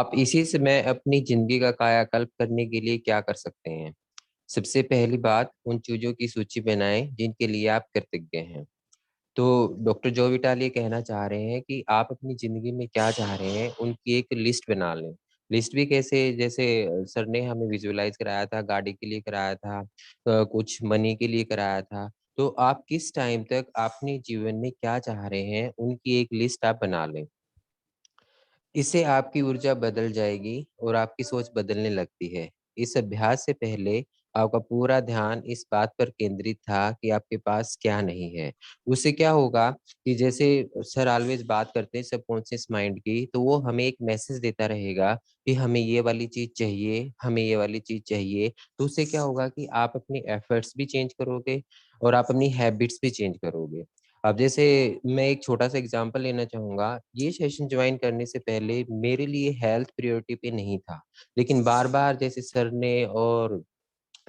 आप इसी समय अपनी जिंदगी का कायाकल्प करने के लिए क्या कर सकते हैं? सबसे पहली बात, उन चीजों की सूची बनाएं जिनके लिए आप कृतज्ञ हैं। तो डॉक्टर जो विटाल ये कहना चाह रहे हैं कि आप अपनी जिंदगी में क्या चाह रहे हैं, उनकी एक लिस्ट बना लें। लिस्ट भी कैसे? जैसे सर ने हमें विजुअलाइज कराया था, गाड़ी के लिए कराया था, कुछ मनी के लिए कराया था। तो आप किस टाइम तक अपने जीवन में क्या चाह रहे हैं, उनकी एक लिस्ट आप बना लें। इससे आपकी ऊर्जा बदल जाएगी और आपकी सोच बदलने लगती है। इस अभ्यास से पहले आपका पूरा ध्यान इस बात पर केंद्रित था कि आपके पास क्या नहीं है। उससे क्या होगा कि जैसे सर ऑलवेज बात करते हैं सबकॉन्शियस माइंड की, तो वो हमें एक मैसेज देता रहेगा कि हमें ये वाली चीज चाहिए, हमें ये वाली चीज चाहिए। तो उससे क्या होगा कि आप अपने एफर्ट्स भी चेंज करोगे और आप अपनी हैबिट्स भी चेंज करोगे। अब जैसे मैं एक छोटा सा एग्जांपल लेना चाहूँगा, ये सेशन जॉइन करने से पहले मेरे लिए हेल्थ प्रायोरिटी पे नहीं था, लेकिन बार-बार जैसे सर ने और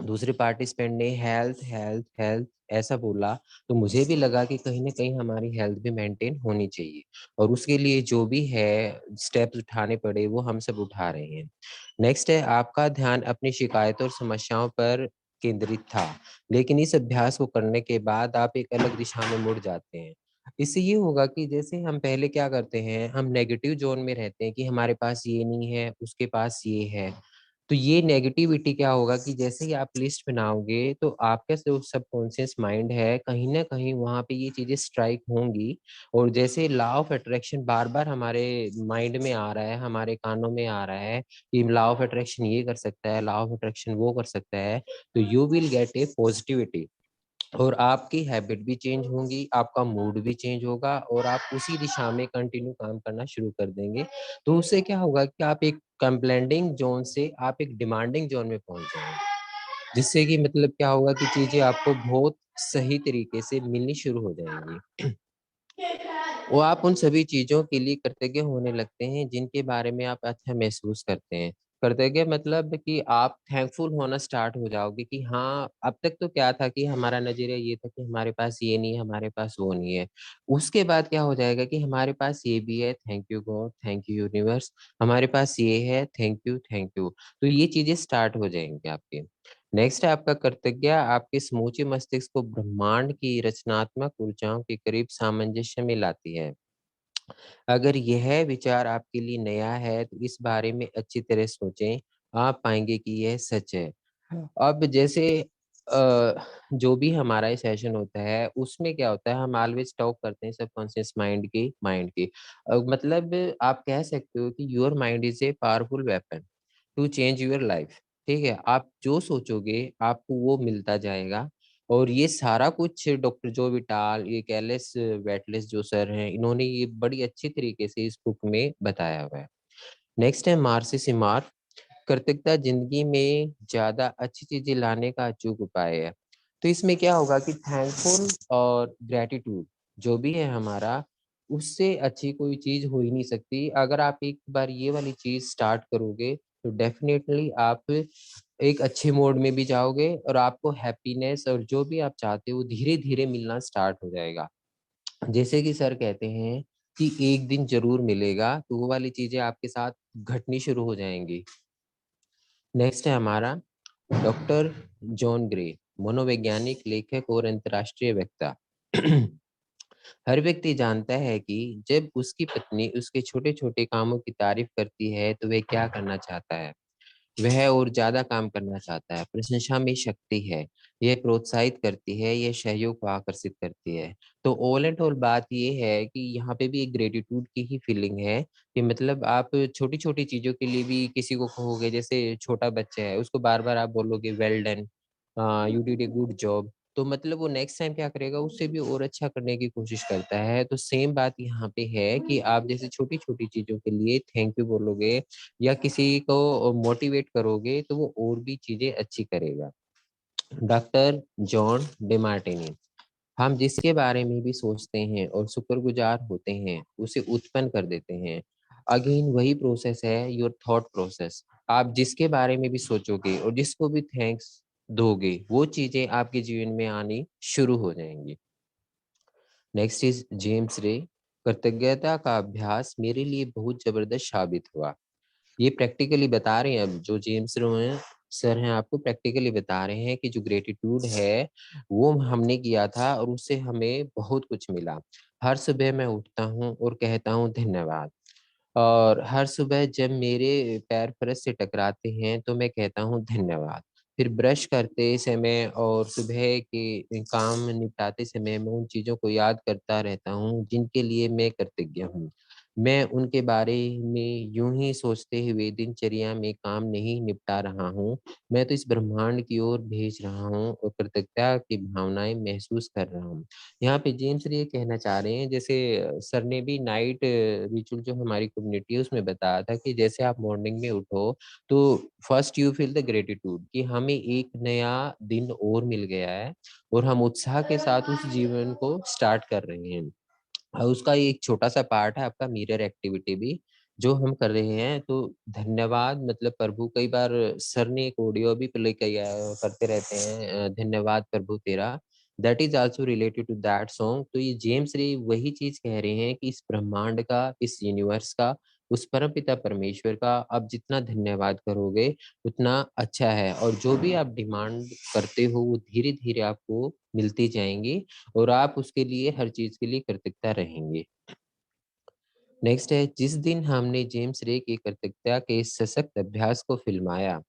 दूसरे पार्टिसिपेंट ने हेल्थ, हेल्थ, हेल्थ ऐसा बोला, तो मुझे भी लगा कि कहीं न कहीं हमारी हेल्थ भी मेंटेन होनी चाहिए और उसके लिए जो भी है स्टेप्स उठाने पड़े, वो हम सब उठा रहे हैं। नेक्स्ट है, आपका ध्यान अपनी शिकायतों और समस्याओं पर केंद्रित था, लेकिन इस अभ्यास को करने के बाद आप एक अलग दिशा में मुड़ जाते हैं। इससे ये होगा कि जैसे हम पहले क्या करते हैं, हम नेगेटिव ज़ोन में रहते हैं कि हमारे पास ये नहीं है, उसके पास ये है। तो ये नेगेटिविटी क्या होगा कि जैसे ही आप लिस्ट बनाओगे, तो आपका जो सबकॉन्शियस माइंड है, कहीं न कहीं वहाँ पे ये चीज़ें स्ट्राइक होंगी और जैसे लॉ ऑफ अट्रैक्शन बार-बार हमारे माइंड में आ रहा है, हमारे कानों में आ रहा है कि लॉ ऑफ अट्रैक्शन ये कर सकता है, लॉ ऑफ अट्रैक्शन वो कर सकता है, तो you will get A positivity और आपकी हैबिट भी चेंज होंगी, आपका मूड भी चेंज होगा और आप उसी दिशा में कंटिन्यू काम करना शुरू कर देंगे। तो उससे क्या होगा कि आप एक कंप्लेंडिंग ज़ोन से आप एक डिमांडिंग ज़ोन में पहुँच जाएँगे। जिससे कि मतलब क्या होगा कि चीज़ें आपको बहुत सही तरीके से मिलनी शुरू हो जाएँगी। वो आप उन सभी चीज़ों के लिए कृतज्ञ होने लगते हैं जिनके बारे में आप अच्छा महसूस करते हैं। कृतज्ञ मतलब कि आप थैंकफुल होना स्टार्ट हो जाओगे कि हाँ, अब तक तो क्या था कि हमारा नज़रिया ये था कि हमारे पास ये नहीं है, हमारे पास वो नहीं है। उसके बाद क्या हो जाएगा कि हमारे पास ये भी है, thank you God, thank you universe, हमारे पास ये है, थैंक यू, थैंक यू। तो ये चीज़ें स्टार्ट हो जाएँगी आपकी। नेक्स्ट है आपका कृतज्ञ आपके समूचे मस्तिष्क को ब्रह्मांड की रचनात्मक ऊर्जाओं के करीब सामंजस्य में लाती है। अगर यह विचार आपके लिए नया है, तो इस बारे में अच्छी तरह सोचें, आप पाएँगे कि यह सच है। अब जैसे जो भी हमारा ये सेशन होता है, उसमें क्या होता है, हम ऑलवेज़ टॉक करते हैं सबकॉन्शियस माइंड की। मतलब आप कह सकते हो कि your mind is a powerful weapon to change your life, ठीक है? आप जो सोचोगे, आपको वो मिलता जाएगा और ये सारा कुछ डॉक्टर जो विटाल, ये कैलिस वेटलेस जो सर हैं, इन्होंने ये बड़ी अच्छी तरीके से इस बुक में बताया हुआ है। नेक्स्ट है मार्सिस इमार, कृतज्ञता ज़िंदगी में ज़्यादा अच्छी चीज़ें लाने का अचूक उपाय है। तो इसमें क्या होगा कि थैंकफुल और ग्रैटिट्यूड जो भी है हमारा, उससे अच्छी कोई चीज़ हो ही नहीं सकती। अगर आप एक बार ये वाली चीज़ स्टार्ट करोगे, तो डेफ़िनेटली आप एक अच्छे मोड में भी जाओगे और आपको हैप्पीनेस और जो भी आप चाहते हो, धीरे-धीरे मिलना स्टार्ट हो जाएगा। जैसे कि सर कहते हैं कि एक दिन ज़रूर मिलेगा, तो वो वाली चीज़ें आपके साथ घटनी शुरू हो जाएँगी। नेक्स्ट है हमारा डॉक्टर जॉन ग्रे, मनोवैज्ञानिक, लेखक और अंतर्राष्ट्रीय वक्ता। हर व्यक्ति जानता है कि जब उसकी पत्नी उसके छोटे-छोटे कामों की तारीफ करती है, तो वह क्या करना चाहता है? वह और ज़्यादा काम करना चाहता है। प्रशंसा में शक्ति है, यह प्रोत्साहित करती है, यह सहयोग को आकर्षित करती है। तो ऑल एंड ऑल बात ये है कि यहाँ पे भी एक ग्रेटिट्यूड की ही फीलिंग है कि मतलब आप छोटी-छोटी चीज़ों के लिए भी किसी को कहोगे, जैसे छोटा बच्चा है, उसको बार-बार आप बोलोगे well done, you did a good job, तो मतलब वो नेक्स्ट टाइम क्या करेगा, उससे भी और अच्छा करने की कोशिश करता है। तो सेम बात यहाँ पे है कि आप जैसे छोटी-छोटी चीज़ों के लिए थैंक यू बोलोगे या किसी को मोटिवेट करोगे, तो वो और भी चीज़ें अच्छी करेगा। डॉक्टर जॉन डिमार्टिनी, हम जिसके बारे में भी सोचते हैं और शुक्रगुजार होते हैं, उसे उत्पन्न कर देते हैं। अगेन वही प्रोसेस है, योर थॉट प्रोसेस। आप जिसके बारे में भी सोचोगे और जिसको भी थैंक्स दोगे, वो चीज़ें आपके जीवन में आनी शुरू हो जाएँगी। नेक्स्ट इज़ जेम्स रे, कृतज्ञता का अभ्यास मेरे लिए बहुत ज़बरदस्त साबित हुआ। ये प्रैक्टिकली बता रहे हैं, अब जो जेम्स रो हैं सर हैं आपको प्रैक्टिकली बता रहे हैं कि जो ग्रेटिट्यूड है वो हमने किया था और उससे हमें बहुत कुछ मिला। हर सुबह मैं उठता हूँ और कहता हूँ धन्यवाद। और हर सुबह जब मेरे पैर फर्श से टकराते हैं तो मैं कहता हूँ धन्यवाद। फिर ब्रश करते समय और सुबह के काम निपटाते समय मैं उन चीज़ों को याद करता रहता हूँ जिनके लिए मैं कृतज्ञ हूँ। मैं उनके बारे में यूँ ही सोचते हुए दिनचर्या में काम नहीं निपटा रहा हूँ, मैं तो इस ब्रह्मांड की ओर भेज रहा हूँ और कृतज्ञता की भावनाएँ महसूस कर रहा हूँ। यहाँ पे जेम्स ये कहना चाह रहे हैं, जैसे सर ने भी नाइट रिचुअल जो हमारी कम्युनिटी है उसमें बताया था कि जैसे आप मॉर्निंग में उठो तो first you feel the gratitude कि हमें एक नया दिन और मिल गया है और हम उत्साह के साथ उस जीवन को स्टार्ट कर रहे हैं। उसका एक छोटा-सा पार्ट है आपका मिरर एक्टिविटी भी, जो हम कर रहे हैं। तो धन्यवाद मतलब प्रभु, कई बार सर ने एक ऑडियो भी प्ले किया करते रहते हैं, धन्यवाद प्रभु तेरा, that is also related to that song. तो ये जेम्स रे वही चीज़ कह रहे हैं कि इस ब्रह्मांड का, इस यूनिवर्स का, उस परमपिता परमेश्वर का आप जितना धन्यवाद करोगे, उतना अच्छा है और जो भी आप डिमांड करते हो, वो धीरे-धीरे आपको मिलती जाएँगी और आप उसके लिए हर चीज़ के लिए कृतज्ञता रहेंगे। नेक्स्ट है, जिस दिन हमने जेम्स रे की कृतज्ञता के इस सशक्त अभ्यास को फ़िल्माया,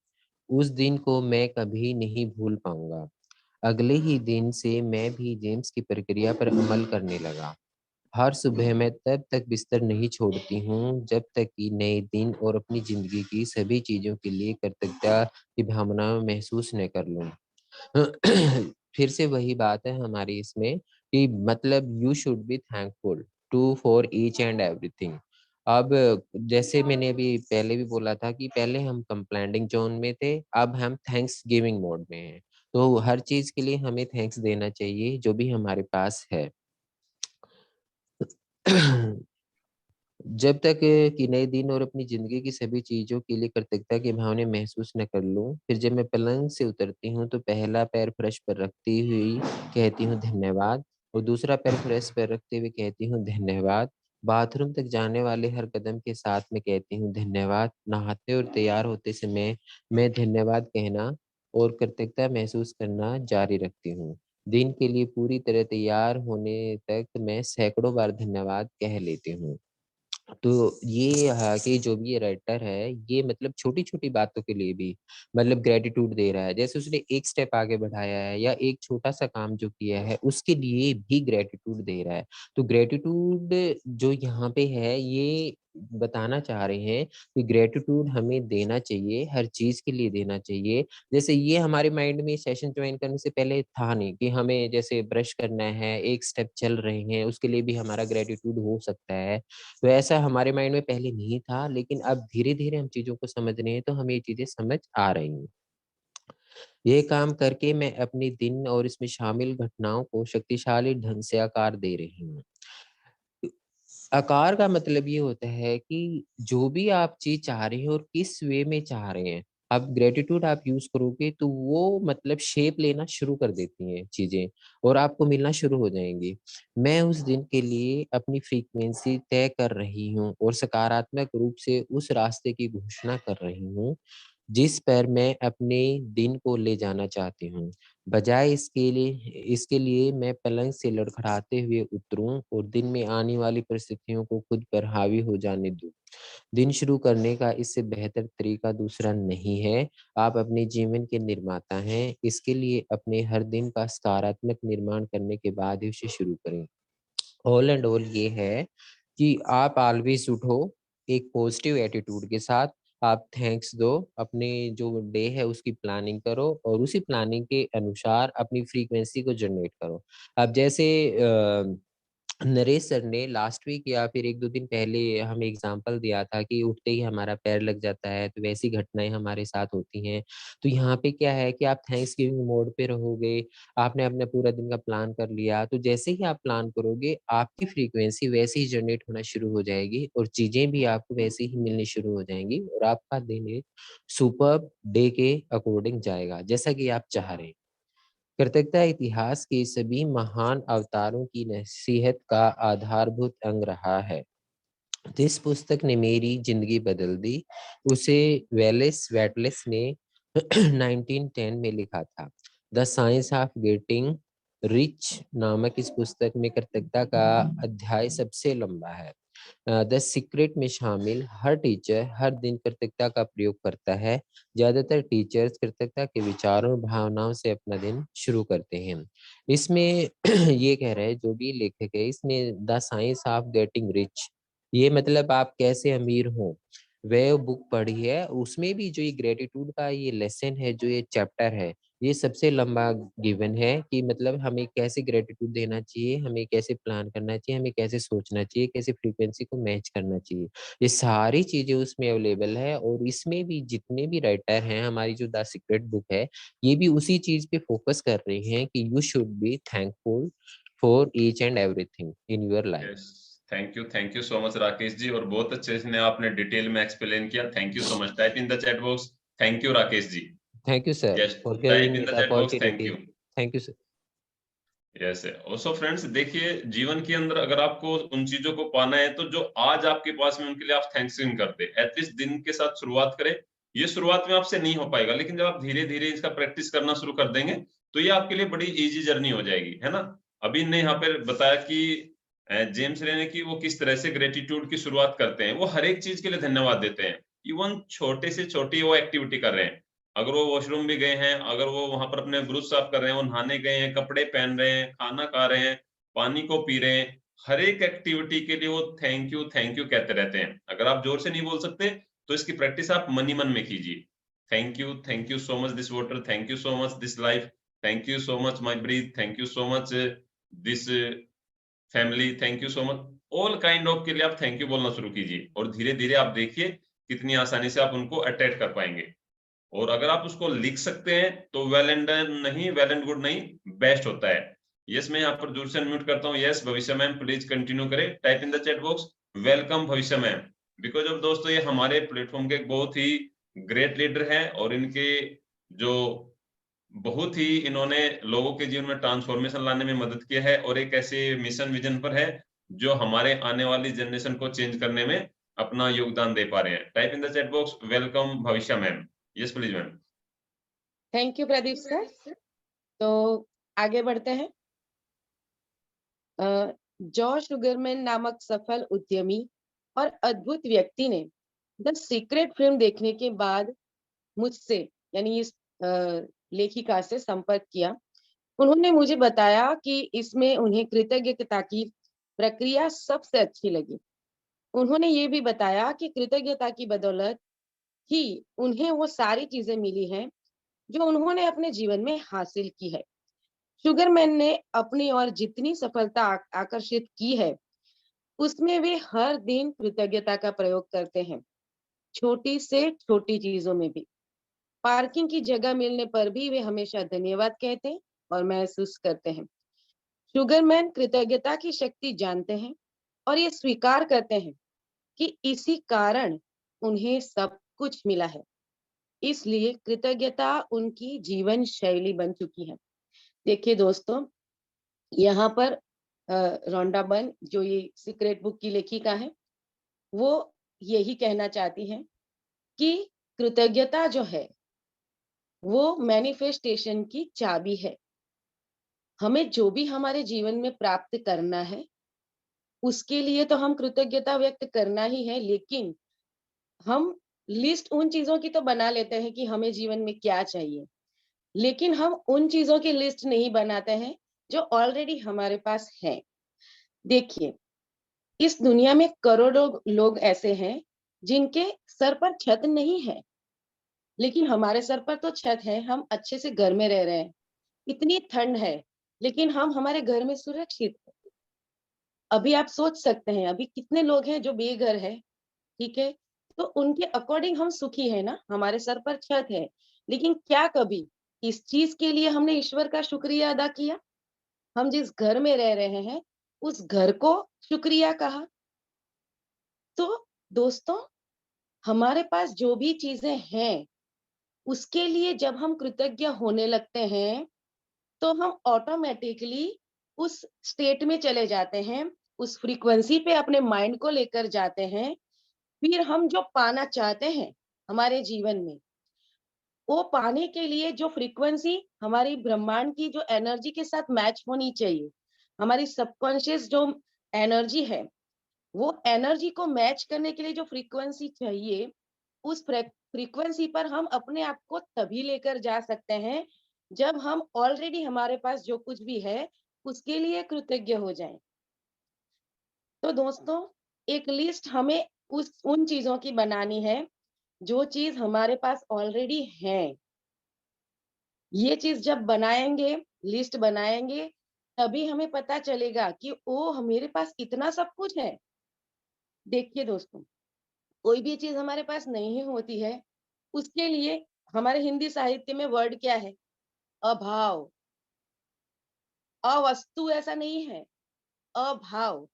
उस दिन को मैं कभी नहीं भूल पाऊँगा। अगले ही दिन से मैं भी जेम्स की प्रक्रिया पर अमल करने लगा। हर सुबह मैं तब तक बिस्तर नहीं छोड़ती हूँ, जब तक कि नए दिन और अपनी ज़िंदगी की सभी चीज़ों के लिए कृतज्ञता की भावना महसूस न कर लूँ। फिर से वही बात है हमारी इसमें कि मतलब you should be thankful to for each and everything. अब जैसे मैंने अभी पहले भी बोला था कि पहले हम कंप्लेंटिंग ज़ोन में थे, अब हम थैंक्स गिविंग मोड में हैं। तो हर चीज़ के लिए हमें थैंक्स देना चाहिए, जो भी हमारे पास है। जब तक कि नए दिन और अपनी ज़िंदगी की सभी चीज़ों के लिए कृतज्ञता की भावना महसूस न कर लूँ, फिर जब मैं पलंग से उतरती हूँ, तो पहला पैर फर्श पर रखती हुई कहती हूँ धन्यवाद और दूसरा पैर फर्श पर रखते हुए कहती हूँ धन्यवाद। बाथरूम तक जाने वाले हर कदम के साथ मैं कहती हूँ धन्यवाद। नहाते और तैयार होते समय मैं धन्यवाद कहना और कृतज्ञता महसूस करना जारी रखती हूँ। दिन के लिए पूरी तरह तैयार होने तक मैं सैकड़ों बार धन्यवाद कह लेती हूँ। तो ये कि जो भी ये राइटर है, ये मतलब छोटी-छोटी बातों के लिए भी मतलब ग्रैटिट्यूड दे रहा है। जैसे उसने एक स्टेप आगे बढ़ाया है या एक छोटा-सा काम जो किया है, उसके लिए भी ग्रैटिट्यूड दे रहा है। तो ग्रैटिट्यूड जो यहाँ पे है, ये बताना चाह रहे हैं कि ग्रैटिट्यूड हमें देना चाहिए, हर चीज़ के लिए देना चाहिए। जैसे ये हमारे माइंड में सेशन जॉइन करने से पहले था नहीं कि हमें जैसे ब्रश करना है, एक स्टेप चल रहे हैं, उसके लिए भी हमारा ग्रैटिट्यूड हो सकता है। तो ऐसा हमारे माइंड में पहले नहीं था, लेकिन अब धीरे-धीरे हम चीज़ों को समझ रहे हैं, तो हमें ये चीज़ें समझ आ रही हैं। ये काम करके मैं अपने दिन और इसमें शामिल घटनाओं को शक्तिशाली ढंग से आकार दे रही हूँ। आकार का मतलब ये होता है कि जो भी आप चीज़ चाह रहे हैं और किस वे में चाह रहे हैं, अब ग्रैटिट्यूड आप यूज़ करोगे तो वो मतलब शेप लेना शुरू कर देती हैं चीज़ें और आपको मिलना शुरू हो जाएँगी। मैं उस दिन के लिए अपनी फ्रीक्वेंसी तय कर रही हूँ और सकारात्मक रूप से उस रास्ते की घोषणा कर रही हूँ, जिस पर मैं अपने दिन को ले जाना चाहती हूँ। बजाय इसके लिए मैं पलंग से लड़खड़ाते हुए उतरूँ और दिन में आने वाली परिस्थितियों को खुद पर हावी हो जाने दूँ। दिन शुरू करने का इससे बेहतर तरीका दूसरा नहीं है। आप अपने जीवन के निर्माता हैं, इसके लिए अपने हर दिन का सकारात्मक निर्माण करने के बाद ही उसे शुरू करें। ऑल एंड ऑल ये है कि आप ऑलवेज़ उठो एक पॉजिटिव एटीट्यूड के साथ, आप थैंक्स दो, अपने जो डे है उसकी प्लानिंग करो और उसी प्लानिंग के अनुसार अपनी फ्रीक्वेंसी को जनरेट करो। अब जैसे नरेश सर ने लास्ट वीक या फिर 1-2 दिन पहले हमें एग्ज़ाम्पल दिया था कि उठते ही हमारा पैर लग जाता है, तो वैसी घटनाएँ हमारे साथ होती हैं। तो यहाँ पे क्या है कि आप थैंक्सगिविंग मोड पे रहोगे, आपने अपना पूरा दिन का प्लान कर लिया, तो जैसे ही आप प्लान करोगे, आपकी फ्रीक्वेंसी वैसे ही जनरेट होना शुरू हो जाएगी और चीज़ें भी आपको वैसे ही मिलनी शुरू हो जाएँगी और आपका दिन एक सुपर्ब डे के अकॉर्डिंग जाएगा, जैसा कि आप चाह रहे हैं। कृतज्ञता इतिहास के सभी महान अवतारों की नसीहत का आधारभूत अंग रहा है। जिस पुस्तक ने मेरी जिंदगी बदल दी, उसे वेलेस वेटलेस ने 1910 में लिखा था। The science of getting rich नामक इस पुस्तक में कृतज्ञता का अध्याय सबसे लंबा है। द सीक्रेट में शामिल हर टीचर हर दिन कृतज्ञता का प्रयोग करता है। ज्यादातर टीचर्स कृतज्ञता के विचारों और भावनाओं से अपना दिन शुरू करते हैं। इसमें ये कह रहे हैं जो भी लेखक है, इसमें the science of getting rich, ये मतलब आप कैसे अमीर हो, वह बुक पढ़ी है। उसमें भी जो ये ग्रेटिट्यूड का ये लेसन है, जो ये चैप्टर है, ये सबसे लंबा गिवन है कि मतलब हमें कैसे ग्रेटिट्यूड देना चाहिए, हमें कैसे प्लान करना चाहिए, हमें कैसे सोचना चाहिए, कैसे फ्रीक्वेंसी को मैच करना चाहिए। ये सारी चीजें उसमें अवेलेबल है। और इसमें भी जितने भी राइटर हैं, हमारी जो द सीक्रेट बुक है, ये भी उसी चीज पे फोकस कर रहे हैं कि you should be thankful for each and everything in your life. Yes, thank you so much Rakesh ji, और बहुत अच्छे से आपने डिटेल में एक्सप्लेन किया। Thank you so much. Type in the chat box thank you Rakesh ji. Thank you sir yes, for type giving in me the the chat box thank opportunity. You. Thank you sir. Yes, also friends, देखिए जीवन के अंदर अगर आपको उन चीजों को पाना है तो जो आज आपके पास में उनके लिए आप थैंक्सगिविंग करते, एटलीस्ट दिन के साथ शुरुआत करें। ये शुरुआत में आपसे नहीं हो पाएगा, लेकिन जब आप धीरे धीरे इसका प्रैक्टिस करना शुरू कर देंगे तो ये आपके लिए बड़ी इजी जर्नी हो जाएगी, है ना। अभी ने यहाँ पे बताया कि जेम्स रे ने कि वो किस तरह से ग्रेटिट्यूड की शुरुआत करते हैं। वो हर एक चीज के लिए धन्यवाद देते हैं, इवन छोटे से छोटी वो एक्टिविटी कर रहे हैं। अगर वो वॉशरूम भी गए हैं, अगर वो वहां पर अपने ब्रुश साफ कर रहे हैं, वो नहाने गए हैं, कपड़े पहन रहे हैं, खाना खा रहे हैं, पानी को पी रहे हैं, हर एक एक्टिविटी के लिए वो थैंक यू कहते रहते हैं। अगर आप जोर से नहीं बोल सकते तो इसकी प्रैक्टिस आप मन ही मन में कीजिए। Thank you so much this water, thank you so much this life, thank you so much my breath, thank you so much this family, thank you so much. All kind of के लिए आप thank you बोलना शुरू कीजिए, और धीरे धीरे आप देखिए कितनी आसानी से आप उनको अटैच कर पाएंगे। और अगर आप उसको लिख सकते हैं तो वेल एंड डन नहीं, वेल एंड गुड नहीं, बेस्ट होता है। यस, मैं यहाँ पर दूर से अनम्यूट करता हूँ। यस भविष्य मैम, प्लीज कंटिन्यू करें। Type in the chat box welcome Bhavishya ma'am. Because of दोस्तों, ये हमारे प्लेटफॉर्म के एक बहुत ही ग्रेट लीडर हैं, और इनके जो बहुत ही इन्होंने लोगों के जीवन में ट्रांसफॉर्मेशन लाने में मदद किया है, और एक ऐसे मिशन विजन पर है जो हमारे आने वाली जनरेशन को चेंज करने में अपना योगदान दे पा रहे हैं। Type in the chat box welcome Bhavishya ma'am. Yes please ma'am. Thank you Pradeep sir. तो आगे बढ़ते हैं। जॉर्ज शुगरमैन नामक सफल उद्यमी और अद्भुत व्यक्ति ने द सीक्रेट फिल्म देखने के बाद मुझसे, यानी इस लेखिका से संपर्क किया। उन्होंने मुझे बताया कि इसमें उन्हें कृतज्ञता की प्रक्रिया सबसे अच्छी लगी। उन्होंने ये भी बताया कि कृतज्ञता की बदौलत ही उन्हें वो सारी चीजें मिली हैं जो उन्होंने अपने जीवन में हासिल की है। शुगरमैन ने अपनी और जितनी सफलता आकर्षित की है, उसमें वे हर दिन कृतज्ञता का प्रयोग करते हैं, छोटी से छोटी चीजों में भी। पार्किंग की जगह मिलने पर भी वे हमेशा धन्यवाद कहते हैं और महसूस करते हैं। शुगरमैन कृतज्ञता की शक्ति जानते हैं और ये स्वीकार करते हैं कि इसी कारण उन्हें सब कुछ मिला है। इसलिए कृतज्ञता उनकी जीवन शैली बन चुकी है। देखिए दोस्तों, यहाँ पर रोंडा बर्न, जो ये सीक्रेट बुक की लेखिका है, वो यही कहना चाहती है कि कृतज्ञता जो है वो मैनिफेस्टेशन की चाबी है। हमें जो भी हमारे जीवन में प्राप्त करना है, उसके लिए तो हम कृतज्ञता व्यक्त करना ही है, लेकिन हम लिस्ट उन चीजों की तो बना लेते हैं कि हमें जीवन में क्या चाहिए, लेकिन हम उन चीजों की लिस्ट नहीं बनाते हैं जो ऑलरेडी हमारे पास है। देखिए, इस दुनिया में करोड़ों लोग ऐसे हैं जिनके सर पर छत नहीं है, लेकिन हमारे सर पर तो छत है। हम अच्छे से घर में रह रहे हैं, इतनी ठंड है, लेकिन हम हमारे घर में सुरक्षित हैं। अभी आप सोच सकते हैं, अभी कितने लोग हैं जो बेघर है, ठीक है। तो उनके अकॉर्डिंग हम सुखी है ना, हमारे सर पर छत है। लेकिन क्या कभी इस चीज के लिए हमने ईश्वर का शुक्रिया अदा किया? हम जिस घर में रह रहे हैं, उस घर को शुक्रिया कहा? तो दोस्तों, हमारे पास जो भी चीजें हैं, उसके लिए जब हम कृतज्ञ होने लगते हैं, तो हम ऑटोमेटिकली उस स्टेट में चले जाते हैं उस फ्रीक्वेंसी पे अपने माइंड को लेकर जाते हैं, फिर हम जो पाना चाहते हैं हमारे जीवन में, वो पाने के लिए जो फ्रीक्वेंसी हमारी ब्रह्मांड की जो एनर्जी के साथ मैच होनी चाहिए, हमारी सबकॉन्शियस जो एनर्जी है, वो एनर्जी को मैच करने के लिए जो फ्रीक्वेंसी चाहिए, उस फ्रीक्वेंसी पर हम अपने आप को तभी लेकर जा सकते हैं, जब हम ऑलरेडी हमारे पास जो कुछ भी है, उसके लिए कृतज्ञ हो जाएं। तो दोस्तों, एक लिस्ट हमें उस उन चीजों की बनानी है, जो चीज हमारे पास ऑलरेडी है। ये चीज जब बनाएंगे, लिस्ट बनाएंगे, तभी हमें पता चलेगा कि ओ मेरे पास इतना सब कुछ है। देखिए दोस्तों, कोई भी चीज हमारे पास नहीं होती है, उसके लिए हमारे हिंदी साहित्य में वर्ड क्या है? अभाव। अवस्तु ऐसा नहीं है, अभाव।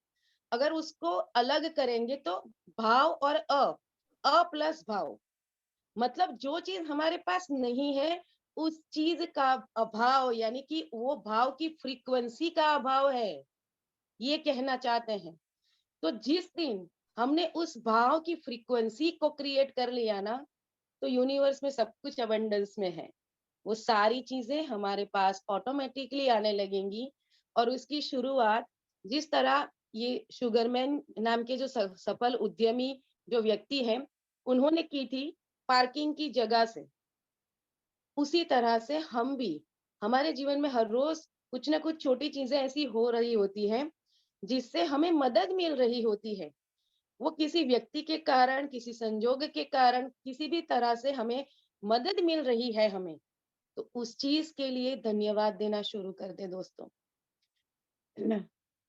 अगर उसको अलग करेंगे तो भाव और अ प्लस भाव, मतलब जो चीज हमारे पास नहीं है, उस चीज का अभाव, यानी कि वो भाव की फ्रीक्वेंसी का अभाव है, ये कहना चाहते हैं। तो जिस दिन हमने उस भाव की फ्रीक्वेंसी को क्रिएट कर लिया ना, तो यूनिवर्स में सब कुछ अबंडेंस में है। वो सारी चीजें हमारे पास ऑटोमेटिकली आने लगेंगी। और उसकी शुरुआत जिस तरह ये शुगरमैन नाम के जो सफल उद्यमी जो व्यक्ति हैं, उन्होंने की थी पार्किंग की जगह से, उसी तरह से हम भी हमारे जीवन में हर रोज कुछ ना कुछ छोटी चीजें ऐसी हो रही होती हैं, जिससे हमें मदद मिल रही होती है। वो किसी व्यक्ति के कारण, किसी संजोग के कारण, किसी भी तरह से हमें मदद मिल रही है हमें, तो उस चीज के लिए धन्यवाद देना शुरू कर दे दोस्तों।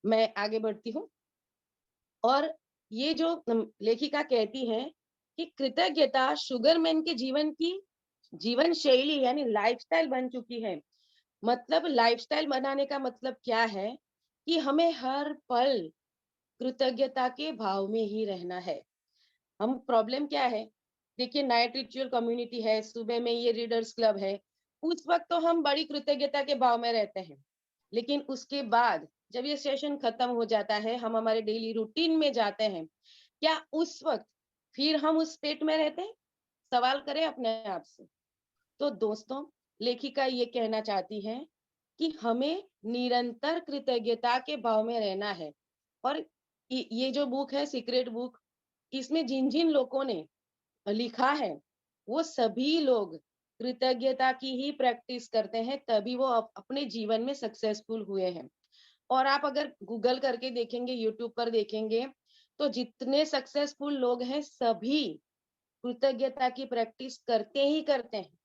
मैं आगे बढ़ती हूँ। और ये जो लेखिका कहती है कि कृतज्ञता शुगरमैन के जीवन की जीवन शैली यानी लाइफस्टाइल बन चुकी है। मतलब लाइफस्टाइल बनाने का मतलब क्या है? कि हमें हर पल कृतज्ञता के भाव में ही रहना है। हम प्रॉब्लम क्या है? देखिए, नाइट रिचुअल कम्युनिटी है, सुबह में ये रीडर्स क्लब है, उस वक्त तो हम बड़ी कृतज्ञता के भाव में रहते हैं। लेकिन उसके बाद जब ये सेशन खत्म हो जाता है, हम हमारे डेली रूटीन में जाते हैं, क्या उस वक्त फिर हम उस स्टेट में रहते हैं? सवाल करें अपने आप से। तो दोस्तों, लेखिका ये कहना चाहती है कि हमें निरंतर कृतज्ञता के भाव में रहना है। और ये जो बुक है सीक्रेट बुक, इसमें जिन जिन लोगों ने लिखा है, वो सभी लोग कृतज्ञता की ही प्रैक्टिस करते हैं, तभी वो अपने जीवन में सक्सेसफुल हुए हैं। और आप अगर गूगल करके देखेंगे, यूट्यूब पर देखेंगे, तो जितने सक्सेसफुल लोग हैं, सभी कृतज्ञता की प्रैक्टिस करते ही करते हैं।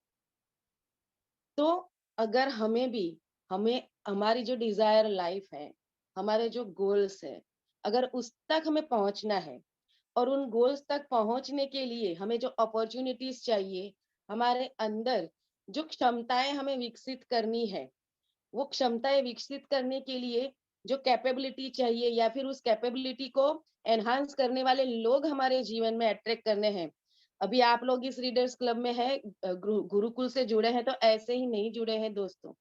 तो अगर हमें हमारी जो डिजायर लाइफ है, हमारे जो गोल्स है, अगर उस तक हमें पहुंचना है, और उन गोल्स तक पहुंचने के लिए हमें जो अपॉर्चुनिटीज चाहिए, हमारे अंदर जो क्षमताएं हमें विकसित करनी है, वो क्षमताएं विकसित करने के लिए जो कैपेबिलिटी चाहिए, या फिर उस कैपेबिलिटी को एनहांस करने वाले लोग हमारे जीवन में अट्रैक्ट करने हैं। अभी आप लोग इस रीडर्स क्लब में है, गुरुकुल से जुड़े हैं, तो ऐसे ही नहीं जुड़े हैं दोस्तों।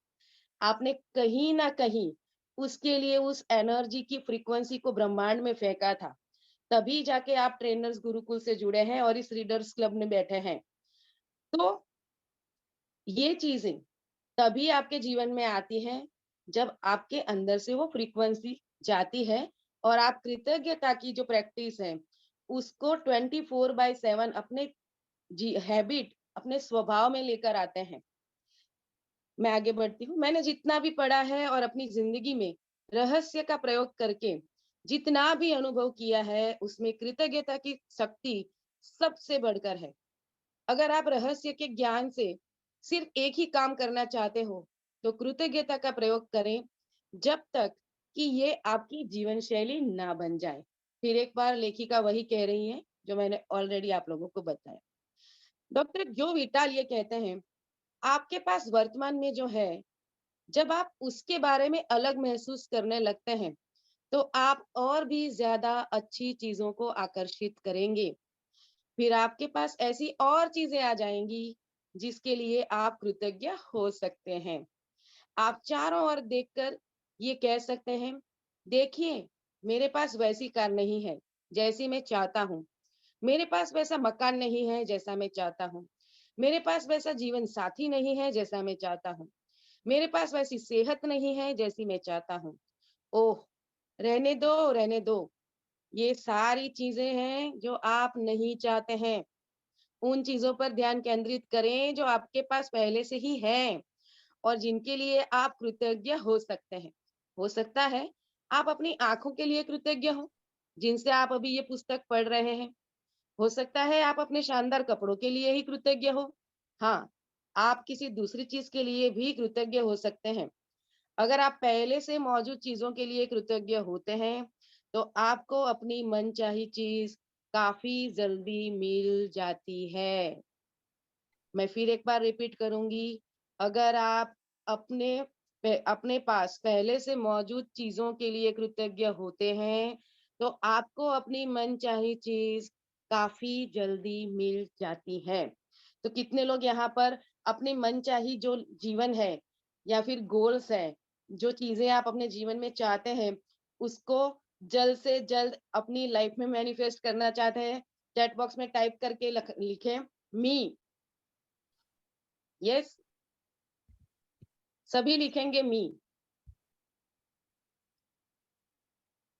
आपने कहीं ना कहीं उसके लिए उस एनर्जी की फ्रीक्वेंसी को ब्रह्मांड में फेंका था, तभी जाके आप ट्रेनर्स गुरुकुल से जुड़े हैं और इस रीडर्स क्लब में बैठे हैं। तो ये चीजें तभी आपके जीवन में आती हैं, जब आपके अंदर से वो फ्रीक्वेंसी जाती है, और आप कृतज्ञता की जो प्रैक्टिस है, उसको 24/7 अपने जी हैबिट, अपने स्वभाव में लेकर आते हैं। मैं आगे बढ़ती हूँ। मैंने जितना भी पढ़ा है और अपनी जिंदगी में रहस्य का प्रयोग करके जितना भी अनुभव किया है, उसमें कृतज्ञता की शक्ति सबसे बढ़कर है। अगर आप रहस्य के ज्ञान से सिर्फ एक ही काम करना चाहते हो, तो कृतज्ञता का प्रयोग करें, जब तक कि ये आपकी जीवन शैली ना बन जाए। फिर एक बार लेखिका वही कह रही है जो मैंने ऑलरेडी आप लोगों को बताया। डॉक्टर जो विटाल ये कहते हैं, आपके पास वर्तमान में जो है, जब आप उसके बारे में अलग महसूस करने लगते हैं, तो आप और भी ज्यादा अच्छी चीजों को आकर्षित करेंगे। फिर आपके पास ऐसी और चीजें आ जाएंगी जिसके लिए आप कृतज्ञ हो सकते हैं। आप चारों ओर देखकर ये कह सकते हैं, देखिए मेरे पास वैसी कार नहीं है जैसी मैं चाहता हूँ। मेरे पास वैसा मकान नहीं है जैसा मैं चाहता हूँ। मेरे पास वैसा जीवन साथी नहीं है जैसा मैं चाहता हूँ। मेरे पास वैसी सेहत नहीं है जैसी मैं चाहता हूँ। ओह! रहने दो, रहने दो। ये सारी चीज़ें हैं जो आप नहीं चाहते हैं। उन चीज़ों पर ध्यान केंद्रित करें जो आपके पास पहले से ही हैं और जिनके लिए आप कृतज्ञ हो सकते हैं। हो सकता है आप अपनी आँखों के लिए कृतज्ञ हो, जिनसे आप अभी ये पुस्तक पढ़ रहे हैं। हो सकता है आप अपने शानदार कपड़ों के लिए ही कृतज्ञ हो। हाँ, आप किसी दूसरी चीज़ के लिए भी कृतज्ञ हो सकते हैं। अगर आप पहले से मौजूद चीज़ों के लिए कृतज्ञ होते हैं, तो आपको अपनी मनचाही चीज़ काफ़ी जल्दी मिल जाती है। मैं फिर एक बार रिपीट करूँगी, अगर आप अपने अपने पास पहले से मौजूद चीज़ों के लिए कृतज्ञ होते हैं, तो आपको अपनी मनचाही चीज़ काफ़ी जल्दी मिल जाती है। तो कितने लोग यहाँ पर अपनी मनचाही जो जीवन है या फिर गोल्स है, जो चीज़ें आप अपने जीवन में चाहते हैं, उसको जल्द से जल्द अपनी लाइफ में मैनिफेस्ट करना चाहते हैं? चैट बॉक्स में टाइप करके लिखें मी। यस, सभी लिखेंगे मी।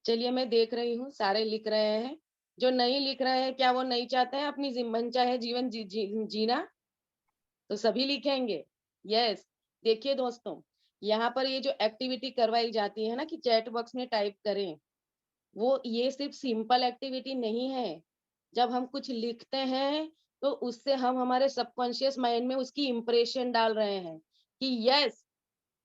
चलिए मैं देख रही हूँ सारे लिख रहे हैं। जो नहीं लिख रहे हैं, क्या वो नहीं चाहते हैं अपनी मनचाहे जीवन जीना? तो सभी लिखेंगे। यस, देखिए दोस्तों, यहाँ पर ये जो एक्टिविटी करवाई जाती है ना कि चैट बॉक्स में टाइप करें, वो ये सिर्फ सिंपल एक्टिविटी नहीं है। जब हम कुछ लिखते हैं, तो उससे हम हमारे सबकॉन्शियस माइंड में उसकी इम्प्रेशन डाल रहे हैं कि यस,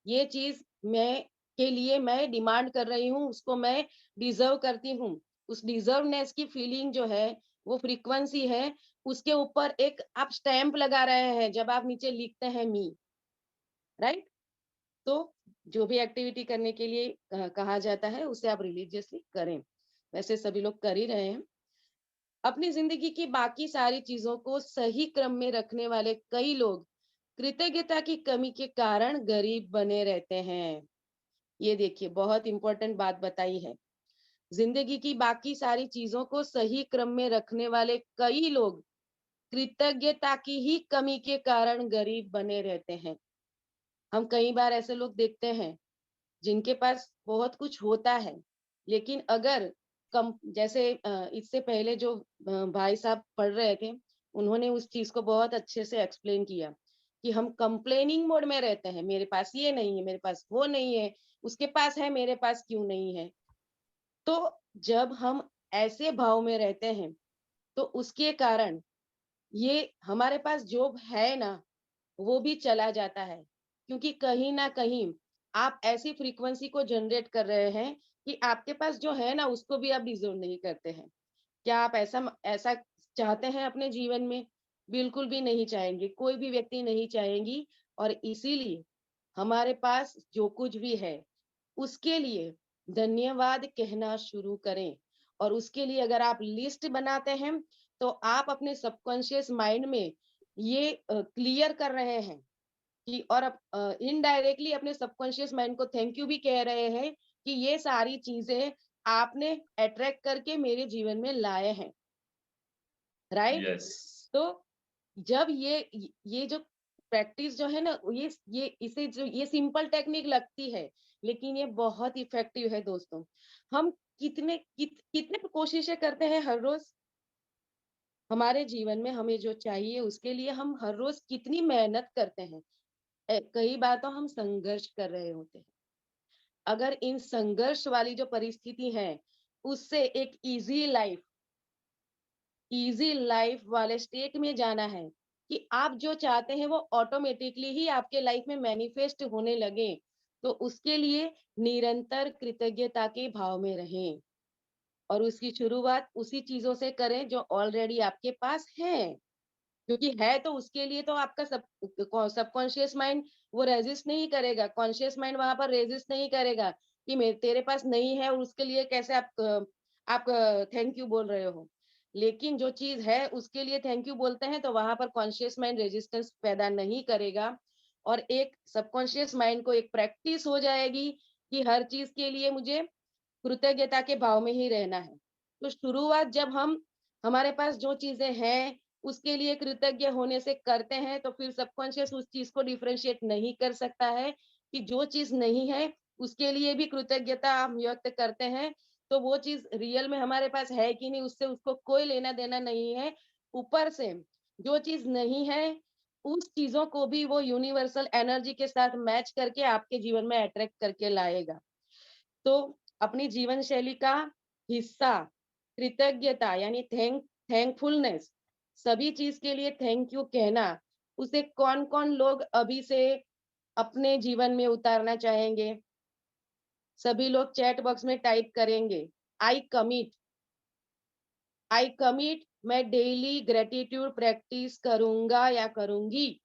ये चीज़ मैं के लिए मैं डिमांड कर रही हूँ, उसको मैं डिज़र्व करती हूँ। उस डिज़र्वनेस की फीलिंग जो है, वो फ्रीक्वेंसी है, उसके ऊपर एक आप स्टैम्प लगा रहे हैं, जब आप नीचे लिखते हैं मी, राइट? तो जो भी एक्टिविटी करने के लिए कहा जाता है, उसे आप रिलीजियसली करें। वैसे सभी लोग कर ही रहे हैं। अपनी ज़िंदगी की बाकी सारी चीज़ों को सही क्रम में रखने वाले कई लोग कृतज्ञता की कमी के कारण गरीब बने रहते हैं। ये देखिए बहुत इम्पोर्टेंट बात बताई है। जिंदगी की बाकी सारी चीजों को सही क्रम में रखने वाले कई लोग कृतज्ञता की ही कमी के कारण गरीब बने रहते हैं। हम कई बार ऐसे लोग देखते हैं जिनके पास बहुत कुछ होता है, लेकिन अगर कम जैसे इससे पहले जो भाई साहब पढ़ रहे थे, उन्होंने उस चीज को बहुत अच्छे से एक्सप्लेन किया कि हम कंप्लेनिंग मोड में रहते हैं, मेरे पास ये नहीं है, मेरे पास वो नहीं है, उसके पास है, मेरे पास क्यों नहीं है। तो जब हम ऐसे भाव में रहते हैं, तो उसके कारण ये हमारे पास जो है ना, वो भी चला जाता है, क्योंकि कहीं न कहीं आप ऐसी फ्रीक्वेंसी को जनरेट कर रहे हैं कि आपके पास जो है ना, उसको भी आप डिज़र्व नहीं करते हैं। क्या आप ऐसा चाहते हैं अपने जीवन में? बिल्कुल भी नहीं चाहेंगे, कोई भी व्यक्ति नहीं चाहेंगी और इसीलिए हमारे पास जो कुछ भी है, उसके लिए धन्यवाद कहना शुरू करें और उसके लिए अगर आप लिस्ट बनाते हैं, तो आप अपने सबकॉन्शियस माइंड में ये क्लियर कर रहे हैं कि और इनडायरेक्टली अपने सबकॉन्शियस माइंड को थैंक यू भी कह रहे हैं कि ये सारी चीज़ें आपने अट्रैक्ट करके मेरे जीवन में लाए हैं, राइट? यस। तो जब ये जो प्रैक्टिस जो है ना, ये इसे जो ये सिंपल टेक्निक लगती है, लेकिन ये बहुत इफेक्टिव है दोस्तों। हम कितने कोशिशें करते हैं हर रोज हमारे जीवन में, हमें जो चाहिए उसके लिए हम हर रोज कितनी मेहनत करते हैं। कई बार तो हम संघर्ष कर रहे होते हैं। अगर इन संघर्ष वाली जो परिस्थिति है, उससे एक इजी लाइफ वाले स्टेट में जाना है कि आप जो चाहते हैं वो ऑटोमेटिकली ही आपके लाइफ में मैनिफेस्ट होने लगे, तो उसके लिए निरंतर कृतज्ञता के भाव में रहें और उसकी शुरुआत उसी चीजों से करें जो ऑलरेडी आपके पास है, क्योंकि है तो उसके लिए तो आपका सबकॉन्शियस माइंड वो रेजिस्ट नहीं करेगा, कॉन्शियस माइंड वहां पर रेजिस्ट नहीं करेगा कि मेरे तेरे पास नहीं है और उसके लिए कैसे आप थैंक यू बोल रहे हो। लेकिन जो चीज है उसके लिए थैंक यू बोलते हैं, तो वहां पर कॉन्शियस माइंड रेजिस्टेंस पैदा नहीं करेगा और एक सबकॉन्शियस माइंड को एक प्रैक्टिस हो जाएगी कि हर चीज के लिए मुझे कृतज्ञता के भाव में ही रहना है। तो शुरुआत जब हम हमारे पास जो चीजें हैं उसके लिए कृतज्ञ होने से करते हैं, तो फिर सबकॉन्शियस उस चीज को डिफरेंशिएट नहीं कर सकता है कि जो चीज नहीं है उसके लिए भी कृतज्ञता हम व्यक्त करते हैं, तो वो चीज रियल में हमारे पास है कि नहीं उससे उसको कोई लेना देना नहीं है। ऊपर से जो चीज नहीं है उस चीजों को भी वो यूनिवर्सल एनर्जी के साथ मैच करके आपके जीवन में अट्रैक्ट करके लाएगा। तो अपनी जीवन शैली का हिस्सा कृतज्ञता यानी थैंकफुलनेस, सभी चीज के लिए थैंक यू कहना, उसे कौन कौन लोग अभी से अपने जीवन में उतारना चाहेंगे? सभी लोग चैट बॉक्स में टाइप करेंगे, आई कमिट। आई कमिट, मैं डेली ग्रेटिट्यूड प्रैक्टिस करूंगा या करूंगी।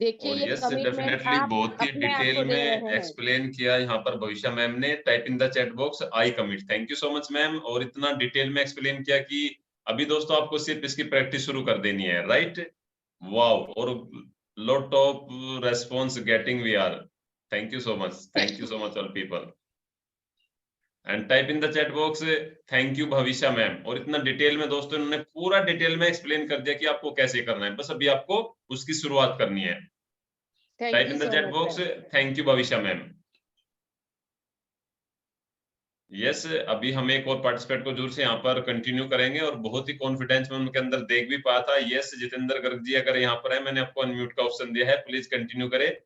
देखिए और ये यस कमिटमेंट डेफिनेटली आप बहुत ही अपने आप डिटेल को दे में रहे हैं। एक्सप्लेन किया यहाँ पर भविष्य मैम ने। Type in the chat box I commit. Thank you so much ma'am, और इतना डिटेल में एक्सप्लेन किया कि अभी दोस्तों आपको सिर्फ इसकी प्रैक्टिस शुरू कर देनी है, राइट? वाओ, और lot of response getting we are. Thank you so much, thank you so much all people, and type in the chat box thank you Bhavishya ma'am. और इतना डिटेल में दोस्तों इन्होंने पूरा डिटेल में एक्सप्लेन कर दिया कि आपको कैसे करना है, बस अभी आपको उसकी शुरुआत करनी है। Thank type you in the so chat much box sir. Thank you Bhavishya ma'am. Yes, अभी हम एक और पार्टिसिपेट को जरूर से यहाँ पर कंटिन्यू करेंगे, और बहुत ही कॉन्फिडेंस में उनके अंदर देख भी पाया था। यस, जितेंद्र गर्ग जी अगर यहाँ पर है, मैंने आपको अनम्यूट का ऑप्शन दिया है, प्लीज कंटिन्यू करें।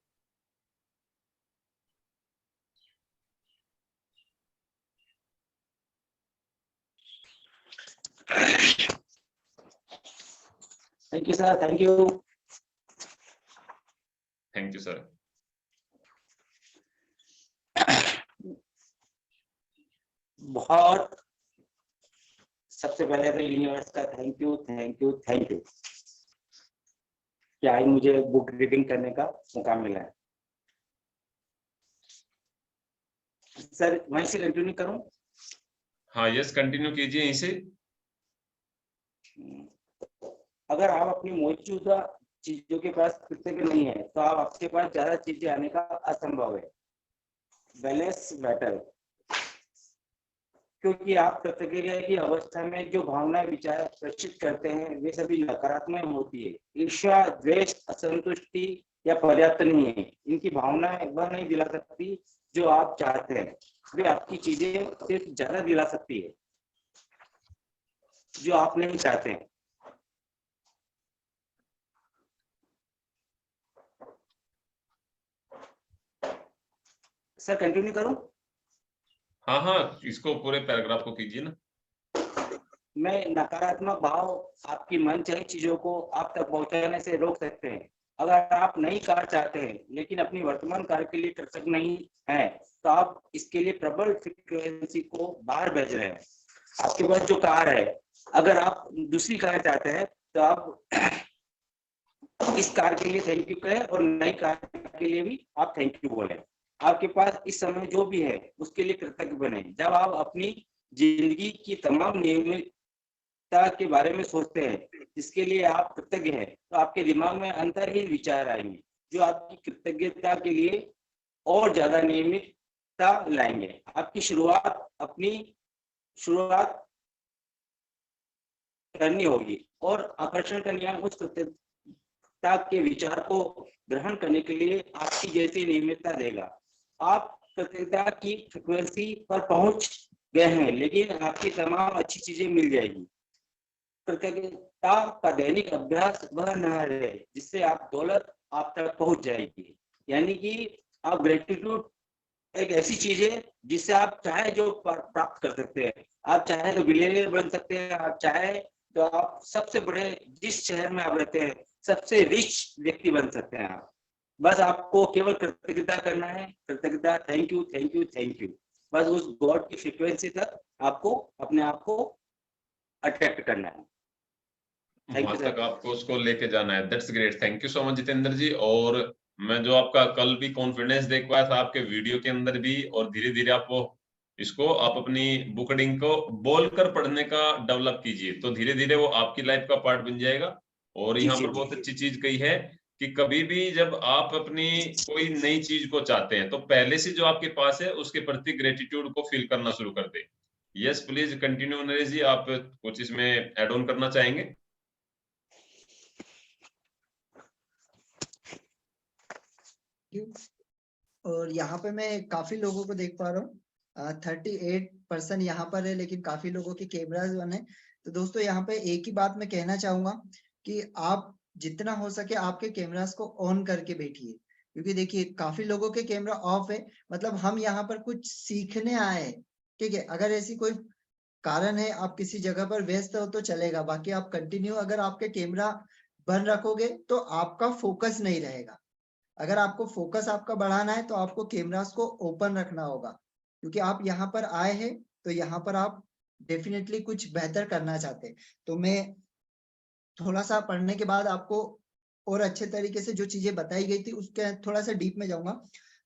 Thank you sir, thank you. Thank you sir. बहुत सबसे पहले तो यूनिवर्स का thank you, thank you, thank you कि आज मुझे बुक रीडिंग करने का मौका मिला है। सर वहीं से कंटिन्यू करूं? हाँ यस, कंटिन्यू कीजिए यहीं से। अगर आप अपनी मौजूदा चीजों के पास कृतज्ञ नहीं है तो आप आपके पास ज्यादा चीजें आने का असंभव है। बैलेंस बेटर, क्योंकि आप कृतज्ञता की अवस्था में जो भावना विचार प्रदर्शित करते हैं वे सभी नकारात्मक होती है। ईर्ष्या, द्वेष, असंतुष्टि या पर्याप्त नहीं है, इनकी भावनाएं वह नहीं दिला सकती जो आप चाहते हैं। वे आपकी चीजें सिर्फ ज्यादा दिला सकती है जो आप नहीं चाहते हैं। सर कंटिन्यू करूं? हाँ हाँ, इसको पूरे पैराग्राफ को कीजिए ना। मैं नकारात्मक भाव आपकी मनचाही चीजों को आप तक पहुंचाने से रोक सकते हैं। अगर आप नई कार चाहते हैं लेकिन अपनी वर्तमान कार के लिए कृतज्ञ नहीं है तो आप इसके लिए प्रबल फ्रीक्वेंसी को बाहर भेज रहे हैं। आपके पास जो कार है, अगर आप दूसरी कार चाहते हैं तो आप इस कार के लिए थैंक यू कहें और नई कार के लिए भी आप थैंक यू बोलें। आपके पास इस समय जो भी है उसके लिए कृतज्ञ बने। जब आप अपनी जिंदगी की तमाम नियमितता के बारे में सोचते हैं जिसके लिए आप कृतज्ञ हैं, तो आपके दिमाग में अंतर्निहित विचार आएंगे जो आपकी कृतज्ञता के लिए और ज्यादा नियमितता लाएंगे। आपकी अपनी शुरुआत करनी होगी और आकर्षण का नियम उस कृतज्ञता के विचार को ग्रहण करने के लिए आपकी जैसी नियमितता देगा। आप कृतज्ञता की फ्रीक्वेंसी पर पहुंच गए हैं लेकिन आपकी तमाम अच्छी चीजें मिल जाएगी। कृतज्ञता का दैनिक अभ्यास वह नहर है जिससे आप दौलत आप तक पहुंच जाएगी। यानी कि आप ग्रेटिट्यूड एक ऐसी चीज है जिससे आप चाहे जो प्राप्त कर सकते हैं। आप चाहे तो बिलियनियर बन सकते हैं, आप चाहे तो आप सबसे बड़े जिस शहर में आप रहते हैं सबसे रिच व्यक्ति बन सकते हैं। आप बस आपको केवल कृतज्ञता करना है, कृतज्ञता, thank you, thank you, thank you. बस उस गॉड की फ्रीक्वेंसी तक आपको अपने आप को अट्रैक्ट करना है। वहां तक आपको उसको लेके जाना है। That's great, thank you so much Jitendra ji. और मैं जो आपका कल भी कॉन्फिडेंस देख पाया था आपके वीडियो के अंदर भी, और धीरे धीरे आप वो इसको आप अपनी बुक रीडिंग को बोलकर पढ़ने का डेवलप कीजिए, तो धीरे धीरे वो आपकी लाइफ का पार्ट बन जाएगा। और जी यहाँ जी पर जी बहुत अच्छी चीज कही है कि कभी भी जब आप अपनी कोई नई चीज को चाहते हैं तो पहले से जो आपके पास है उसके प्रति ग्रेटिट्यूड को फील करना शुरू कर दें। यस प्लीज कंटिन्यू नरेश जी, आप कुछ इसमें ऐड ऑन करना चाहेंगे? और यहाँ पे मैं काफी लोगों को देख पा रहा हूँ, 38% यहाँ पर है, लेकिन काफी लोगों के कैमराज ऑन है। तो दोस्तों यहाँ पे एक ही बात मैं कहना चाहूंगा कि आप जितना हो सके आपके कैमरास को ऑन करके बैठिए, क्योंकि देखिए काफी लोगों के कैमरा ऑफ है, मतलब हम यहाँ पर कुछ सीखने आए हैं। ठीक है, अगर ऐसी कोई कारण है, आप किसी जगह पर व्यस्त हो तो चलेगा, बाकी आप कंटिन्यू अगर आपके कैमरा बंद रखोगे तो आपका फोकस नहीं रहेगा। अगर आपको फोकस आपका बढ़ाना है तो आपको कैमरास को ओपन रखना होगा, क्योंकि आप यहाँ पर आए हैं तो यहाँ पर आप डेफिनेटली कुछ बेहतर करना चाहते हैं। तो मैं थोड़ा सा पढ़ने के बाद आपको और अच्छे तरीके से जो चीजें बताई गई थी उसके थोड़ा सा डीप में जाऊंगा।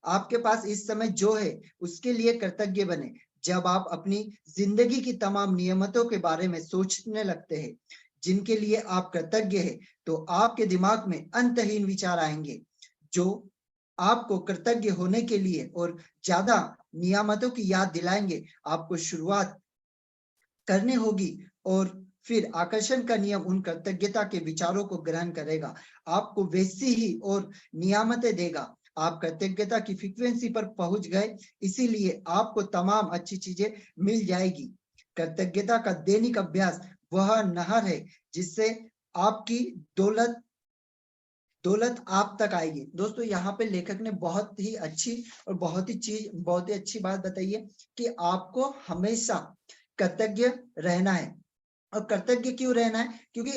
आपके पास इस समय जो है उसके लिए कृतज्ञ बने। जब आप अपनी जिंदगी की तमाम नियमतों के बारे में सोचने लगते हैं जिनके लिए आप कृतज्ञ हैं, तो आपके दिमाग में अंतहीन विचार आएंगे जो आपको कृतज्ञ होने के लिए और ज्यादा नियामतों की याद दिलाएंगे। आपको शुरुआत करनी होगी और फिर आकर्षण का नियम उन कृतज्ञता के विचारों को ग्रहण करेगा, आपको वैसी ही और नियामतें देगा। आप कृतज्ञता की फ्रीक्वेंसी पर पहुंच गए, इसीलिए आपको तमाम अच्छी चीजें मिल जाएगी। कृतज्ञता का दैनिक अभ्यास वह नहर है जिससे आपकी दौलत आप तक आएगी। दोस्तों यहाँ पे लेखक ने बहुत ही अच्छी और बहुत ही अच्छी बात बताई है कि आपको हमेशा कृतज्ञ रहना है। और कृतज्ञ क्यों रहना है? क्योंकि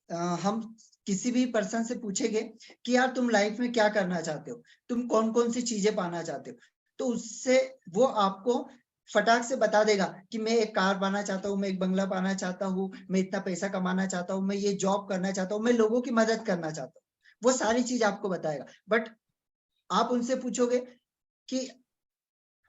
हम किसी भी पर्सन से पूछेंगे कि यार तुम लाइफ में क्या करना चाहते हो, तुम कौन कौन सी चीजें पाना चाहते हो, तो उससे वो आपको फटाक से बता देगा कि मैं एक कार पाना चाहता हूँ, मैं एक बंगला पाना चाहता हूँ, मैं इतना पैसा कमाना चाहता हूँ, मैं ये जॉब करना चाहता हूँ, मैं लोगों की मदद करना चाहता हूँ, वो सारी चीज आपको बताएगा। बट आप उनसे पूछोगे कि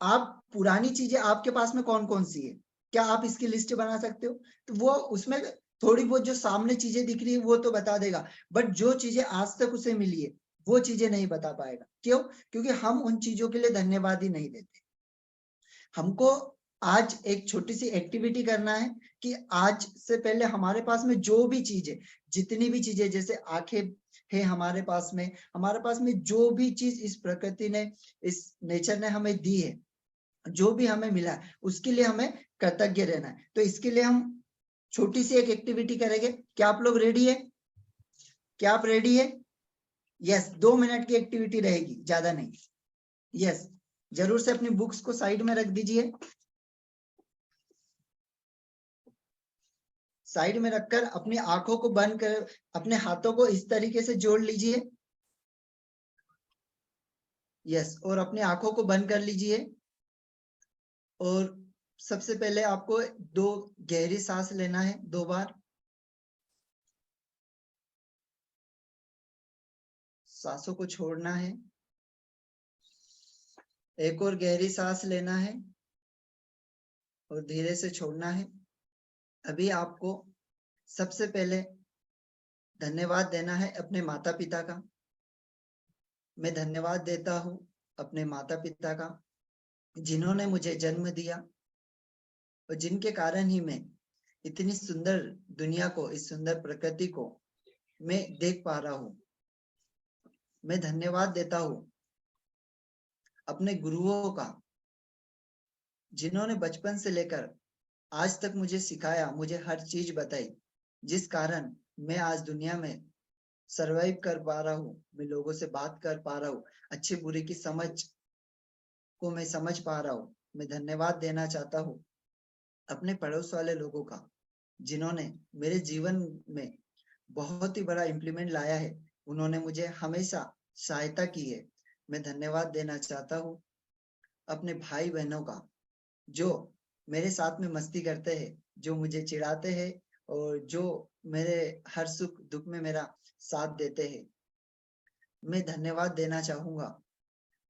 आप पुरानी चीजें आपके पास में कौन कौन सी है, क्या आप इसकी लिस्ट बना सकते हो? तो वो उसमें थोड़ी बहुत जो सामने चीजें दिख रही है वो तो बता देगा, बट जो चीजें आज तक उसे मिली है वो चीजें नहीं बता पाएगा। क्यों? क्योंकि हम उन चीजों के लिए धन्यवाद ही नहीं देते। हमको आज एक छोटी सी एक्टिविटी करना है कि आज से पहले हमारे पास में जो भी चीज है, जितनी भी चीजें, जैसे आंखें है हमारे पास में जो भी चीज इस प्रकृति ने, इस नेचर ने हमें दी है, जो भी हमें मिला है, उसके लिए हमें कृतज्ञ रहना है। तो इसके लिए हम छोटी सी एक एक्टिविटी करेंगे। क्या आप लोग रेडी है? क्या आप रेडी है? यस, 2 मिनट की एक्टिविटी रहेगी, ज्यादा नहीं। यस, जरूर से अपनी बुक्स को साइड में रख दीजिए, साइड में रखकर अपनी आंखों को बंद कर अपने हाथों को इस तरीके से जोड़ लीजिए। यस, और अपनी आंखों को बंद कर लीजिए। और सबसे पहले आपको 2 गहरी सांस लेना है, 2 बार। सांसों को छोड़ना है, एक और गहरी सांस लेना है और धीरे से छोड़ना है। अभी आपको सबसे पहले धन्यवाद देना है अपने माता पिता का। मैं धन्यवाद देता हूँ अपने माता पिता का, जिन्होंने मुझे जन्म दिया और जिनके कारण ही मैं इतनी सुंदर दुनिया को, इस सुंदर प्रकृति को मैं देख पा रहा हूँ। मैं धन्यवाद देता हूँ अपने गुरुओं का, जिन्होंने बचपन से लेकर आज तक मुझे सिखाया, मुझे हर चीज बताई, जिस कारण मैं आज दुनिया में सरवाइव कर पा रहा हूँ, मैं लोगों से बात कर पा रहा हूँ, अच्छे बुरे की समझ को मैं समझ पा रहा हूँ। मैं धन्यवाद देना चाहता हूँ अपने पड़ोस वाले लोगों का, जिन्होंने मेरे जीवन में बहुत ही बड़ा इम्प्लीमेंट लाया है, उन्होंने मुझे हमेशा सहायता की है। मैं धन्यवाद देना चाहता हूँ अपने भाई बहनों का, जो मेरे साथ में मस्ती करते हैं, जो मुझे चिढ़ाते हैं और जो मेरे हर सुख दुख में मेरा साथ देते हैं। मैं धन्यवाद देना चाहूंगा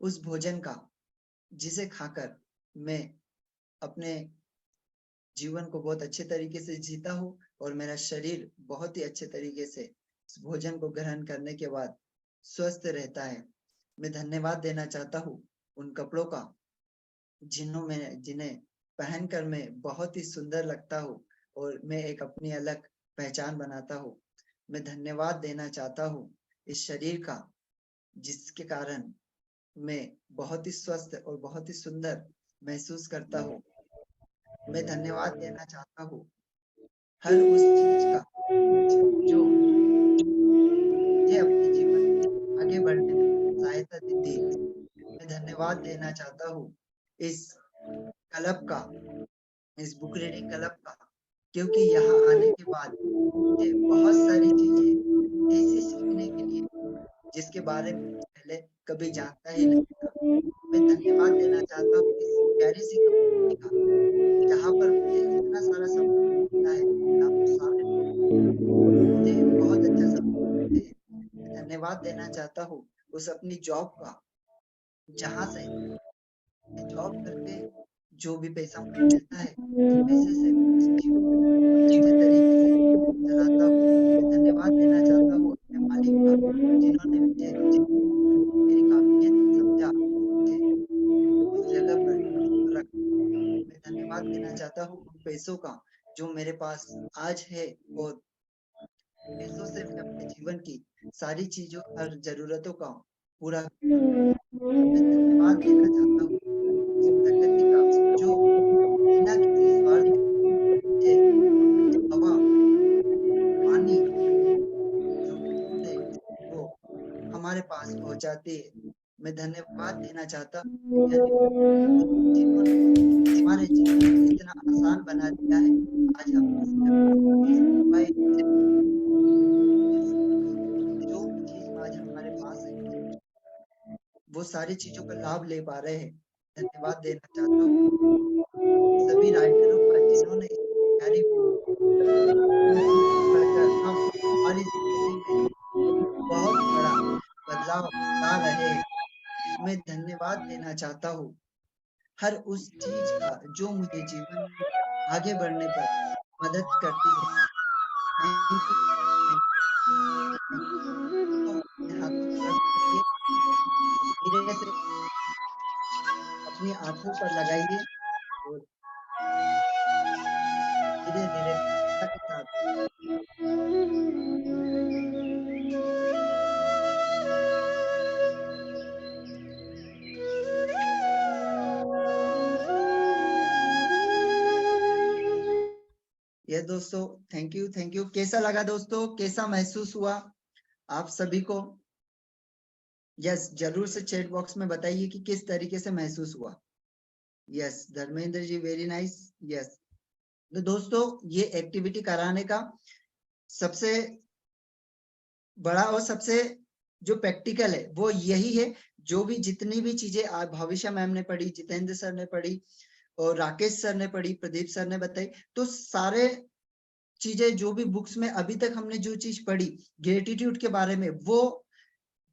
उस भोजन का जिसे खाकर मैं अपने जीवन को बहुत अच्छे तरीके से जीता हूँ और मेरा शरीर बहुत ही अच्छे तरीके से इस भोजन को ग्रहण करने के बाद स्वस्थ रहता है। मैं धन्यवाद देना चाहता हूँ उन कपड़ों का जिन्हें पहनकर मैं बहुत ही सुंदर लगता हूँ और मैं एक अपनी अलग पहचान बनाता हूँ। मैं धन्यवाद देना चाहता हूँ इस शरीर का, जिसके कारण मैं बहुत ही स्वस्थ और बहुत ही सुंदर महसूस करता हूँ। मैं धन्यवाद देना चाहता हूँ हर उस चीज का जो मुझे अपने जीवन में आगे बढ़ने में सहायता देती है। मैं धन्यवाद देना चाहता हूँ इस क्लब का, इस बुक रीडिंग क्लब का, क्योंकि यहाँ आने के बाद मुझे बहुत सारी चीजें ऐसी सीखने के लिए जिसके बारे में पहले कभी जानता ही नहीं था। मैं धन्यवाद देना चाहता हूँ इस प्यारी सी कम्युनिटी का, जहाँ पर मुझे इतना सारा सपोर्ट मिलता है। यहाँ पर सारे लोग मुझे बहुत अच्छा सपोर्ट देते हैं। मैं धन्यवाद देना चाहता हूँ उस अपनी जॉब का, जहाँ से मैं जॉब करके जो भी पैसा मुझे मिलता है उस पैसे से मैं इस जीवन को अच्छे तरीके से चलाता हूँ। मैं धन्यवाद देना चाहता हूँ अपने मालिक का, जिन्होंने मुझे मेरी काबिलियत समझा, मुझे उस जगह पर रखा। मैं धन्यवाद देना चाहता हूँ उन पैसों का जो मेरे पास आज है, और पैसों से मैं अपने जीवन की सारी चीजों हर जरूरतों का पूरा करता हूँ। मैं धन्यवाद देना चाहता हूँ उस प्रकृति का जो बिना किसी स्वार्थ के मुझे हवा, पानी जो दूध है वो हमारे पास पहुंचाती है। मैं धन्यवाद देना चाहता हूँ जिन्होंने हमारे जीवन को इतना आसान बना दिया है। आज हम इस मोबाइल से जो भी चीज आज हमारे पास है वो सारी चीजों का लाभ ले पा रहे हैं। धन्यवाद देना चाहता हूँ सभी राइटरों का जिन्होंने इस प्यारी पढ़कर हम हमारी जिंदगी में बहुत बड़ा बदलाव ला रहे हैं। मैं धन्यवाद देना चाहता हूँ हर उस चीज का जो मुझे जीवन में आगे बढ़ने पर मदद करती है। Thank you, thank you. अपने हाथों को रब करिए और धीरे से अपनी आंखों पर लगाइए और धीरे धीरे के साथ ये दोस्तों, थैंक यू, थैंक यू। कैसा लगा दोस्तों, कैसा महसूस हुआ आप सभी को? यस, जरूर से चैट बॉक्स में बताइए कि किस तरीके से महसूस हुआ। Yes, Dharmendra ji, very nice. Yes, तो दोस्तों ये एक्टिविटी कराने का सबसे बड़ा और सबसे जो प्रैक्टिकल है वो यही है। जो भी जितनी भी चीजें आज भविष्य मैम ने पढ़ी, जितेंद्र सर ने पढ़ी और राकेश सर ने पढ़ी, प्रदीप सर ने बताई, तो सारे चीजें जो भी बुक्स में अभी तक हमने जो चीज पढ़ी ग्रेटिट्यूड के बारे में, वो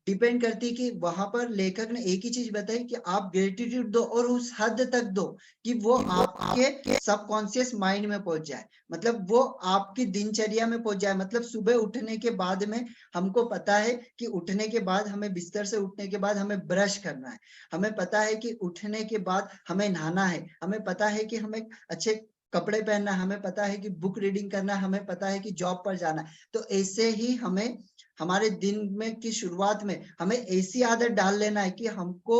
डिपेंड करती है कि वहां पर लेखक ने एक ही चीज बताई कि आप ग्रेटिट्यूड दो और उस हद तक दो कि वो आपके सबकॉन्शियस माइंड में पहुंच जाए, मतलब वो आपकी दिनचर्या में पहुंच जाए। मतलब सुबह उठने के बाद में हमको पता है कि उठने के बाद हमें बिस्तर से उठने के बाद हमें ब्रश करना है, हमें पता है कि उठने के बाद हमें नहाना है, हमें पता है कि हमें अच्छे कपड़े पहनना है, हमें पता है कि बुक रीडिंग करना है, हमें पता है कि जॉब पर जाना है। तो ऐसे ही हमें हमारे दिन में की शुरुआत में हमें ऐसी आदत डाल लेना है कि हमको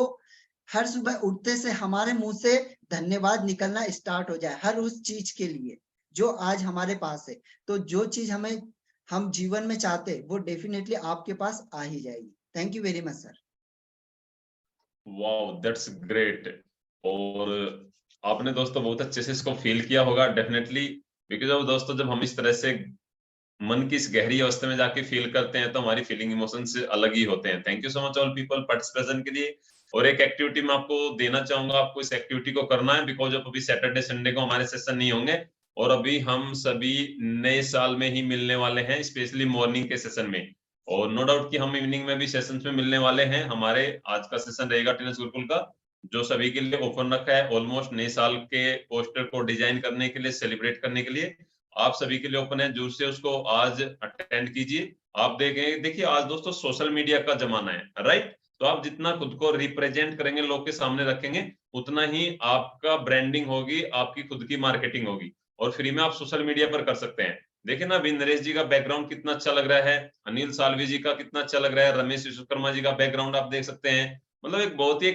हर सुबह उठते से हमारे मुंह से धन्यवाद निकलना स्टार्ट हो जाए हर उस चीज के लिए जो आज हमारे पास है। तो जो चीज हम जीवन में चाहते वो डेफिनेटली आपके पास आ ही जाएगी। Thank you very much sir. Wow, that's great. और आपने दोस्तों बहुत अच्छे से इसको फील किया होगा डेफिनेटली, बिकॉज ऑफ दोस्तों जब हम इस तरह से मन की इस गहरी अवस्था में जाके फील करते हैं तो हमारी फीलिंग इमोशंस अलग ही होते हैं। Thank you so much all people participation के लिए। और एक एक्टिविटी मैं आपको देना चाहूंगा, आपको इस एक्टिविटी को करना है बिकॉज ऑफ अभी सैटरडे संडे को हमारे सेशन नहीं होंगे और अभी हम सभी नए साल में ही मिलने वाले हैं, स्पेशली मॉर्निंग के सेशन में। और नो डाउट कि हम इवनिंग में भी सेशंस में मिलने वाले हैं। हमारे आज का सेशन रहेगा टेनिस गुरुकुल का, जो सभी के लिए ओपन रखा है ऑलमोस्ट नए साल के पोस्टर को डिजाइन करने के लिए, सेलिब्रेट करने के लिए। आप सभी के लिए ओपन है, जरूर से उसको आज अटेंड कीजिए। आप देखें, देखिए आज दोस्तों सोशल मीडिया का जमाना है, राइट? तो आप जितना खुद को रिप्रेजेंट करेंगे, लोग के सामने रखेंगे, उतना ही आपका ब्रांडिंग होगी, आपकी खुद की मार्केटिंग होगी, और फ्री में आप सोशल मीडिया पर कर सकते हैं। देखिए ना, अभी नरेश जी का बैकग्राउंड कितना अच्छा लग रहा है, अनिल साल्वी जी का कितना अच्छा लग रहा है, रमेश विश्वकर्मा जी का बैकग्राउंड आप देख सकते हैं। मतलब एक बहुत ही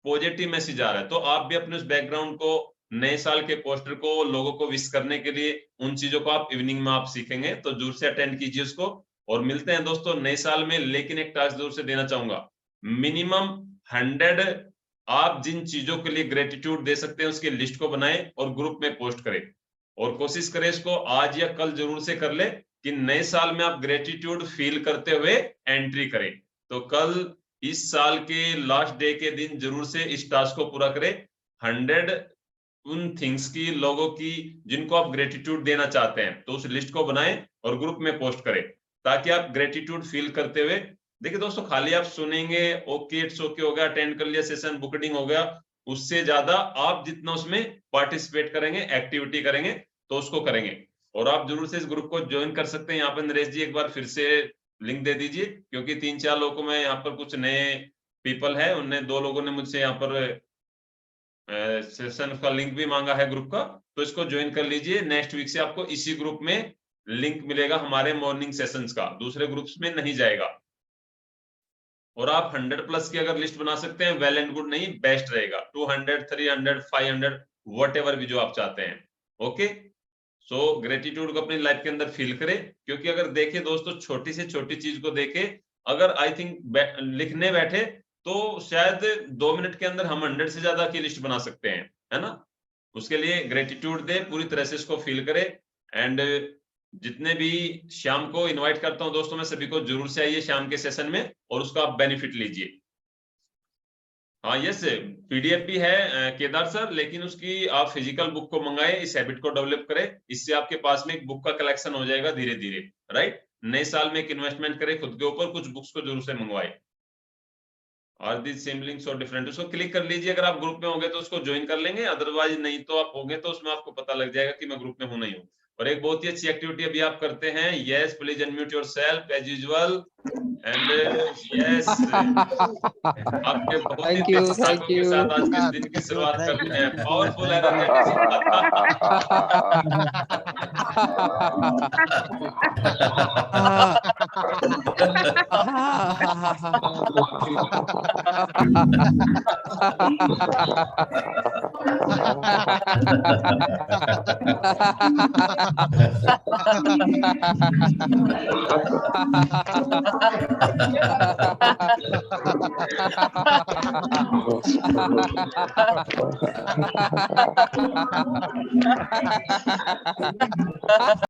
पॉजिटिव मैसेज आ रहा है। तो आप भी अपने उस बैकग्राउंड को, नए साल के पोस्टर को लोगों को विश करने के लिए, उन चीजों को आप इवनिंग में आप सीखेंगे, तो जरूर से अटेंड कीजिए उसको। और मिलते हैं दोस्तों नए साल में, लेकिन एक टास्क जरूर से देना चाहूंगा, मिनिमम 100 आप जिन चीजों के लिए ग्रेटिट्यूड दे सकते हैं उसकी लिस्ट को बनाएं और ग्रुप में पोस्ट करें, और कोशिश करें इसको आज या कल जरूर से कर ले कि नए साल में आप ग्रेटिट्यूड फील करते हुए एंट्री करें। तो कल इस साल के लास्ट डे के दिन जरूर से इस टास्क को पूरा करें, 100 उन थिंग्स की, लोगों की जिनको आप ग्रेटिट्यूड देना चाहते हैं, तो उस लिस्ट को बनाएं और ग्रुप में पोस्ट करें, ताकि आप ग्रेटिट्यूड फील करते हुए, देखिए दोस्तों खाली आप सुनेंगे, ओके इट्स ओके हो गया, अटेंड कर लिया सेशन, बुकिंग हो गया, उससे ज्यादा आप जितना उसमें पार्टिसिपेट करेंगे, एक्टिविटी करेंगे, तो उसको करेंगे। और आप जरूर से इस ग्रुप को ज्वाइन कर सकते हैं। यहाँ पर नरेश जी एक बार फिर से लिंक दे दीजिए, क्योंकि 3-4 लोगों को मैं यहाँ पर, कुछ नए पीपल है, उनने 2 लोगों ने मुझसे यहाँ पर सेशन का लिंक भी मांगा है ग्रुप का, तो इसको ज्वाइन कर लीजिए। नेक्स्ट वीक से आपको इसी ग्रुप में लिंक मिलेगा हमारे मॉर्निंग सेशंस का, दूसरे ग्रुप्स में नहीं जाएगा। और आप 100 प्लस की अगर लिस्ट बना सकते हैं, वेल एंड गुड, नहीं बेस्ट रहेगा, 200, 300, 500 व्हाटएवर भी जो आप चाहते हैं। ओके, सो ग्रेटिट्यूड को अपनी लाइफ के अंदर फील करें, क्योंकि अगर देखें दोस्तों, छोटी से छोटी चीज को देखें, अगर आई थिंक लिखने बैठे तो शायद 2 मिनट के अंदर हम 100 से ज्यादा की लिस्ट बना सकते हैं, है ना? उसके लिए ग्रेटिट्यूड दे, पूरी तरह से इसको फील करें। एंड जितने भी शाम को इनवाइट करता हूं दोस्तों, मैं सभी को जरूर से आइए शाम के सेशन में और उसका आप बेनिफिट लीजिए। हाँ यस, पीडीएफ भी है केदार सर, लेकिन उसकी आप फिजिकल बुक को मंगाए, इस हैबिट को डेवलप करें, इससे आपके पास में एक बुक का कलेक्शन हो जाएगा धीरे धीरे, राइट? नए साल में एक इन्वेस्टमेंट करें खुद के ऊपर, कुछ बुक्स को जरूर से मंगवाए। आर दी सेम लिंक्स और डिफरेंट, उसको क्लिक कर लीजिए। अगर आप ग्रुप में होंगे तो उसको ज्वाइन कर लेंगे, अदरवाइज नहीं तो आप होंगे तो उसमें आपको पता लग जाएगा कि मैं ग्रुप में हूं नहीं हूं। और एक बहुत ही अच्छी एक्टिविटी अभी आप करते हैं, yes please unmute yourself as usual, and yes आपके बहुत ही थैंक यू, दिमागों के साथ आज के दिन की शुरुआत करते हैं। पावरफुल है